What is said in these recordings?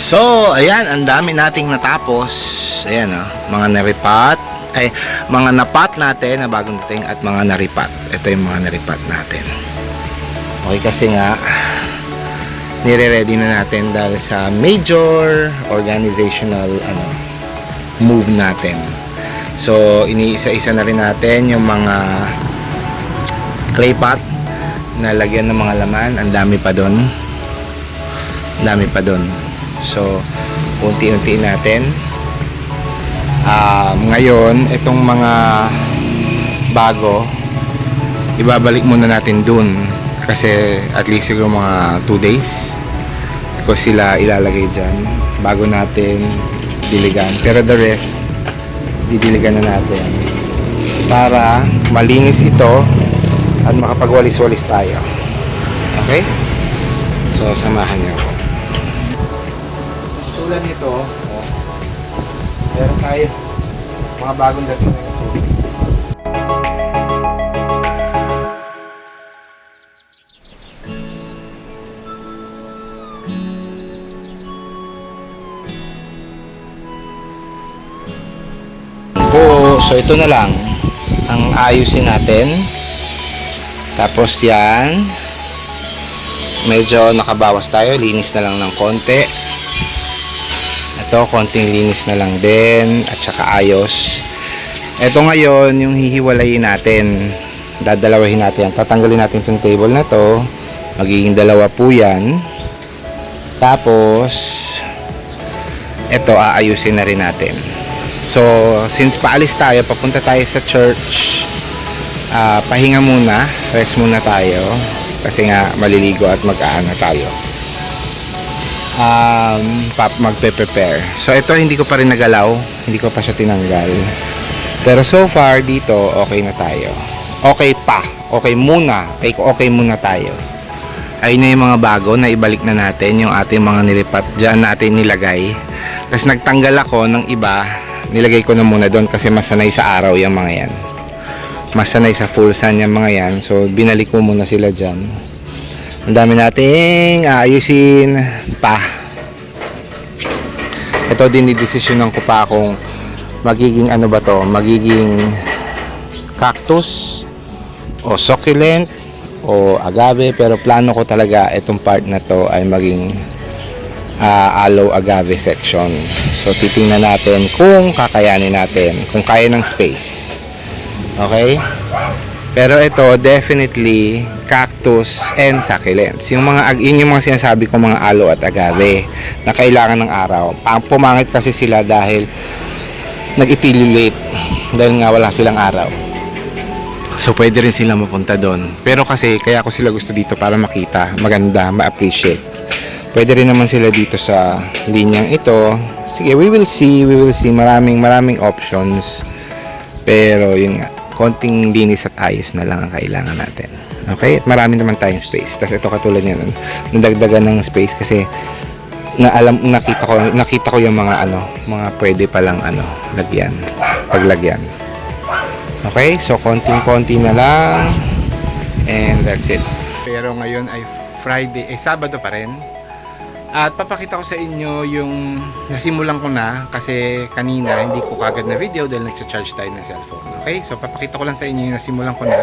So, ayan, ang dami nating natapos. Ayan, mga naripat. Ay, mga napat natin na bagong dating at mga naripat. Ito yung mga naripat natin. Okay, kasi nga, nire-ready na natin dahil sa major organizational move natin. So, iniisa-isa na rin natin yung mga clay pot na lagyan ng mga laman. Ang dami pa doon. Ang dami pa doon. So, unti-unti natin. Ngayon, itong mga bago, ibabalik muna natin dun. Kasi at least siguro mga 2 days ko sila ilalagay dyan bago natin diligan. Pero the rest, didiligan na natin para malinis ito at makapagwalis-walis tayo. Okay? So, samahan niyo ako. Tulad nito, meron tayo mga bagong dating na nasulit. So ito na lang ang ayusin natin. Tapos yan, medyo nakabawas tayo, linis na lang ng konti. Ito, konting linis na lang din at saka ayos. Ito ngayon yung hihiwalayin natin, dadalawahin natin, tatanggalin natin itong table na to, magiging dalawa po yan. Tapos ito, aayusin na rin natin. So, since paalis tayo, papunta tayo sa church, pahinga muna, rest muna tayo kasi nga maliligo at mag-aana tayo. Magpe-prepare. So, ito hindi ko pa rin nagalaw, hindi ko pa siya tinanggal. Pero so far, dito, okay na tayo. Okay pa. Okay muna. Okay muna tayo. Ayun na yung mga bago na ibalik na natin, yung ating mga nilipat. Diyan natin nilagay. Kasi nagtanggal ako ng iba, nilagay ko na muna doon kasi masanay sa araw yung mga yan, masanay sa full sun yung mga yan. So binalik ko muna sila dyan. Ang dami nating aayusin pa. Ito din didesisyonan ko pa kung magiging ano ba to, magiging cactus o succulent o agave, pero plano ko talaga itong part na to ay maging aloe agave section. So titingnan natin kung kakayanin natin, kung kaya ng space. Okay? Pero ito definitely cactus and succulents. Yung yung mga sinasabi ko, mga aloe at agave na kailangan ng araw. Pumangit kasi sila dahil nag-itilulate dahil nga wala silang araw. So pwede rin sila mapunta doon. Pero kasi kaya ko sila gusto dito para makita, maganda, ma-appreciate. Pwede rin naman sila dito sa linyang ito. Sige, we will see. Maraming options. Pero yun nga, konting linis at ayos na lang ang kailangan natin. Okay? At marami naman tayong space. Tapos ito katulad niya, nadagdagan ng space kasi nakita ko yung mga mga pwede palang lagyan, paglagyan. Okay? So konting-konti na lang. And that's it. Pero ngayon ay Friday, Sabado pa rin. At papakita ko sa inyo yung nasimulan ko na kasi kanina hindi ko kagad na video dahil nagcha-charge tayo ng cellphone. Okay? So papakita ko lang sa inyo yung nasimulan ko na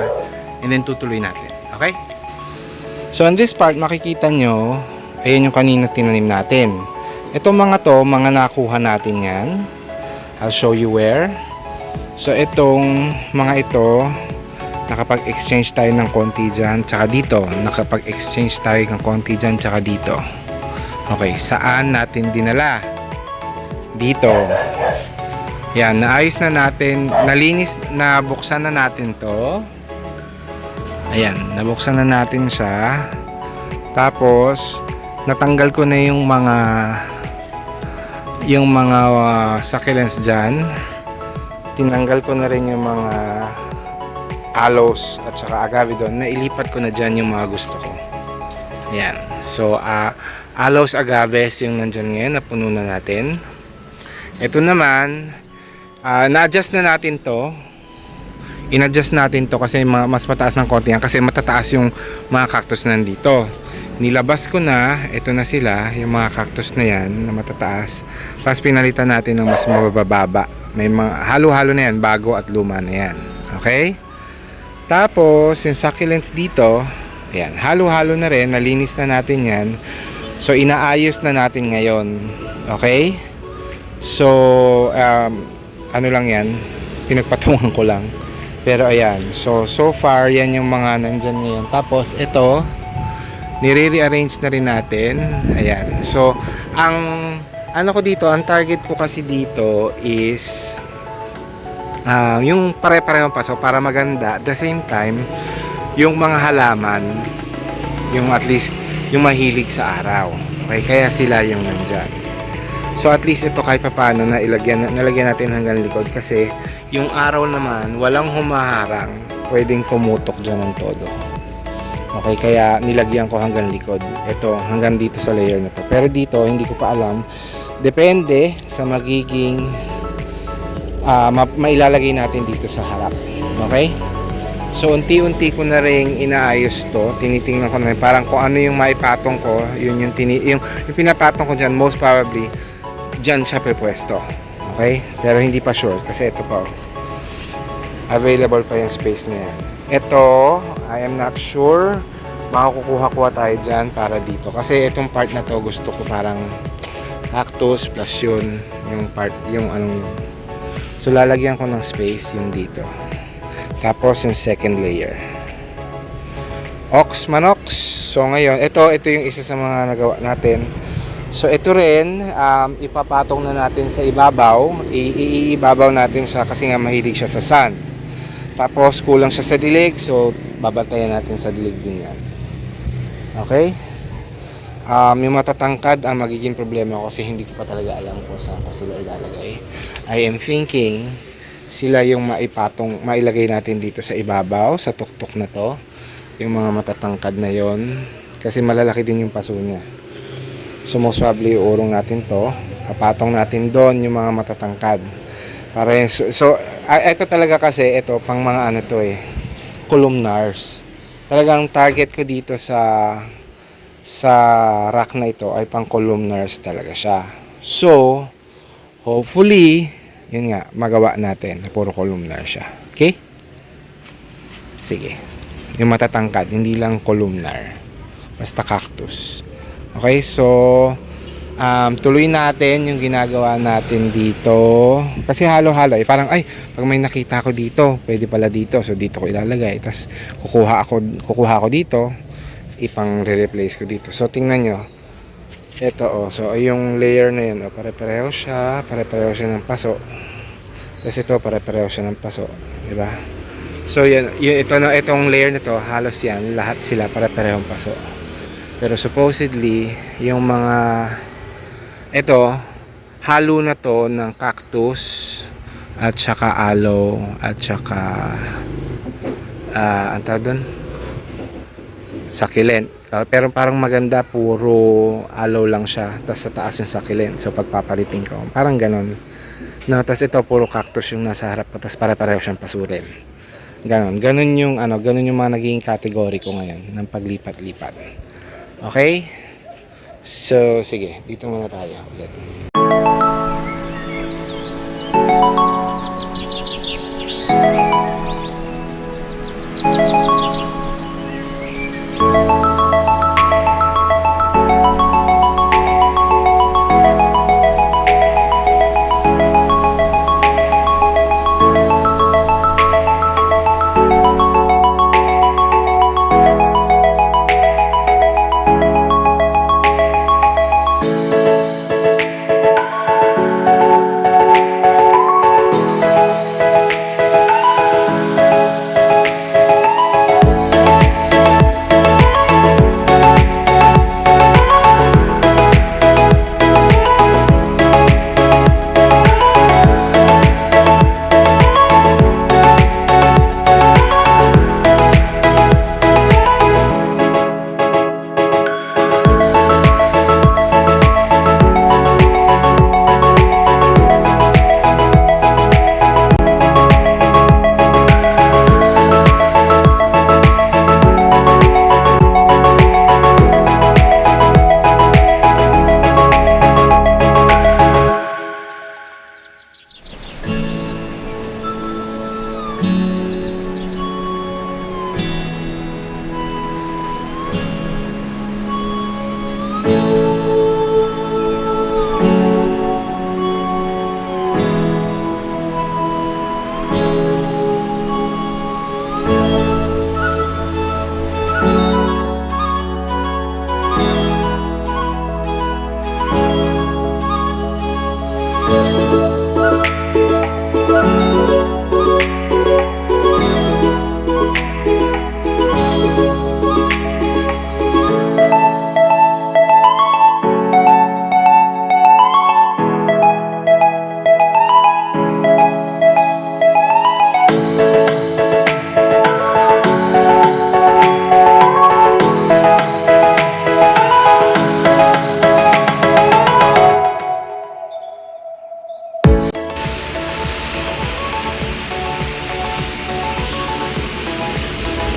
and then tutuloy natin. Okay? So in this part makikita nyo, ayan yung kanina tinanim natin. Itong mga to, mga nakuha natin yan. I'll show you where. So itong mga ito, nakapag-exchange tayo ng konti dyan, tsaka dito. Nakapag-exchange tayo ng konti dyan, tsaka dito. Okay, saan natin dinala? Dito. Yan, naayos na natin, nalinis, nabuksan na natin to. Ayan, nabuksan na natin siya. Tapos, natanggal ko na yung mga succulents dyan. Tinanggal ko na rin yung mga aloes at saka agave doon. Nailipat ko na dyan yung mga gusto ko. Ayan, so, aloes agaves yung nandyan ngayon, napuno na natin. Ito naman, na-adjust na natin to. In-adjust natin to kasi mas mataas ng konti yan kasi matataas yung mga cactus nandito. nilabas ko na, ito na sila, yung mga cactus na yan na matataas. Tapos pinalitan natin ng mas mabababa. May mga halo-halo na yan, bago at luma na yan. Okay? Tapos yung succulents dito, ayan, halo-halo na rin, nalinis na natin yan. So inaayos na natin ngayon. Okay? So ano lang yan, pinagpatungan ko lang. Pero ayan, so far yan yung mga nandyan ngayon. Tapos ito, nire-rearrange na rin natin. Ayan. So, ang ano ko dito, ang target ko kasi dito is yung pare-parehong paso para maganda. At the same time, yung mga halaman, yung at least yung mahilig sa araw. Okay, kaya sila yung nandyan. So, at least ito kahit paano na nalagyan natin hanggang likod kasi yung araw naman, walang humaharang. Pwedeng pumutok dyan ng todo. Okay, kaya nilagyan ko hanggang likod. Ito, hanggang dito sa layer na to. Pero dito, hindi ko pa alam. Depende sa magiging mailalagay natin dito sa harap. Okay? So, unti-unti ko na rin inaayos to. Tinitingnan ko na rin. Parang kung ano yung maipatong ko, yun yung pinapatong ko dyan, most probably, dyan siya pwesto. Okay? Pero hindi pa sure. Kasi ito pa. Available pa yung space na yan. Ito, I am not sure. Makakukuha-kuha tayo dyan para dito. Kasi itong part na to gusto ko parang cactus plus yun. Yung part, yung anong. So lalagyan ko ng space yung dito. Tapos yung second layer. Ox manox. So ngayon, ito yung isa sa mga nagawa natin. So ito rin, ipapatong na natin sa ibabaw. Iibabaw natin siya kasi nga mahilig siya sa sun. Tapos kulang siya sa dilig, so babatayan natin sa dilig din yan. Okay? Yung matatangkad ang magiging problema ko kasi hindi ko pa talaga alam kung saan ko sila ilalagay. I am thinking sila yung mailagay natin dito sa ibabaw, sa tuktok na to. Yung mga matatangkad na yon kasi malalaki din yung paso niya. So most probably uurong natin to, kapatong natin doon yung mga matatangkad. Para yung, so ito talaga kasi ito pang mga ano to columnars. Talagang target ko dito sa rack na ito ay pang columnars talaga siya. So hopefully yun nga magawa natin na puro columnar siya. Okay? Sige. Yung matatangkad, hindi lang columnar. Basta cactus. Okay, so tuloy natin yung ginagawa natin dito kasi halo-halo parang pag may nakita ko dito pwede pala dito, so dito ko ilalagay tapos kukuha ako dito, ipang re-replace ko dito. So tingnan nyo ito so yung layer na yun pare-pareho siya ng paso, tapos ito pare-pareho siya ng paso, diba? So itong layer na to halos yan lahat sila pare-parehong paso, pero supposedly yung mga ito, halo na to ng cactus at saka aloe at saka ang tawag doon? Succulent. Pero parang maganda puro aloe lang siya, tapos sa taas yung succulent. So pagpapalitin ko, parang ganon. No, tapos ito puro cactus yung nasa harap ko, tapos pare-pareho siyang pasurin. Ganon yung ganon yung mga naging category ko ngayon ng paglipat-lipat. Okay? So, sige, dito muna tayo ulit.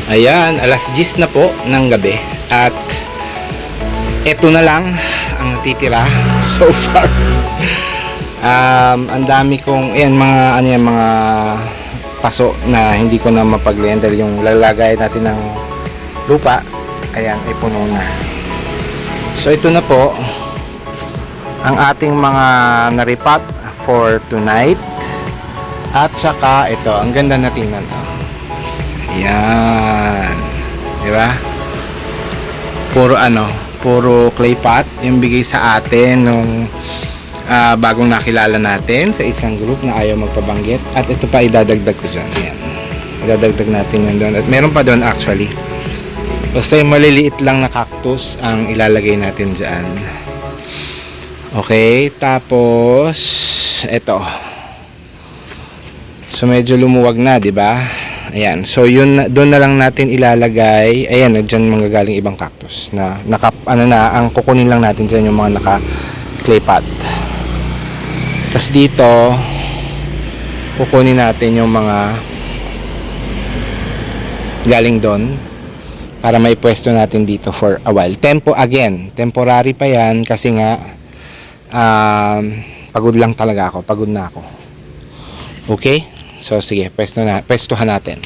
Ayan, alas 10 na po ng gabi. At eto na lang ang titira so far. Ang dami kong, ayan, mga paso na hindi ko na mapag-lend dahil yung lalagay natin ng lupa, ayan, ay puno na. So ito na po ang ating mga naripat for tonight. At saka ito, ang ganda na tingnan. Ayan, di ba? Puro clay pot yung bigay sa atin nung bagong nakilala natin sa isang group na ayaw magpabanggit. At ito pa idadagdag ko dyan. Ayan, idadagdag natin yun doon. At meron pa doon actually. Basta yung maliliit lang na cactus ang ilalagay natin dyan. Okay, tapos ito. So medyo lumuwag na, di ba? Ayan. So yun, doon na lang natin ilalagay. Ayan, diyan manggagaling ibang cactus na ang kukunin lang natin diyan yung mga naka clay pot. Tapos dito kukunin natin yung mga galing doon para may pwesto natin dito for a while. Temporary pa yan kasi nga pagod lang talaga ako. Pagod na ako. Okay? So sige, pwestuhan natin.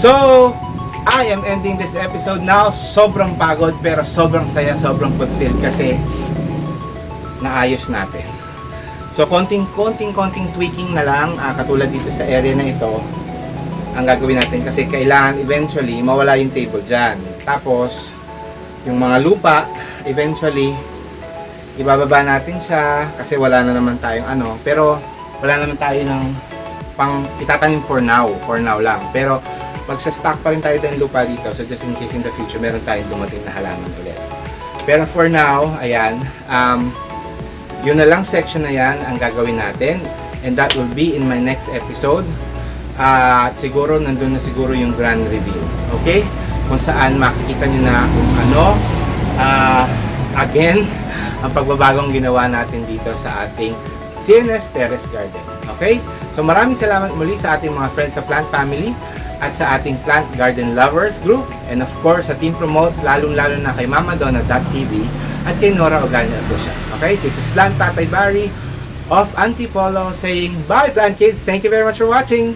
So, I am ending this episode now. Sobrang pagod pero sobrang saya, sobrang fulfilled kasi naayos natin. So, konting tweaking na lang, katulad dito sa area na ito ang gagawin natin kasi kailangan eventually mawala yung table dyan. Tapos yung mga lupa eventually ibababa natin siya kasi wala na naman tayong pero wala naman tayo ng pang itatanim for now lang. Pero magsa-stock pa rin tayo ng lupa dito, so just in case in the future meron tayong dumating na halaman ulit. Pero for now, ayan, yun na lang section na yan ang gagawin natin, and that will be in my next episode. At siguro nandun na siguro yung grand reveal, okay? Kung saan makikita nyo na kung again ang pagbabagong ginawa natin dito sa ating CNS Terrace Garden, okay? So maraming salamat muli sa ating mga friends sa Plant Family at sa ating Plant Garden Lovers Group, and of course sa Team Promote, lalong-lalo na kay Mama Donna.tv at kay Nora Oganya Official. Okay, this is Plant Tatay Barry of Antipolo saying bye Plant Kids. Thank you very much for watching.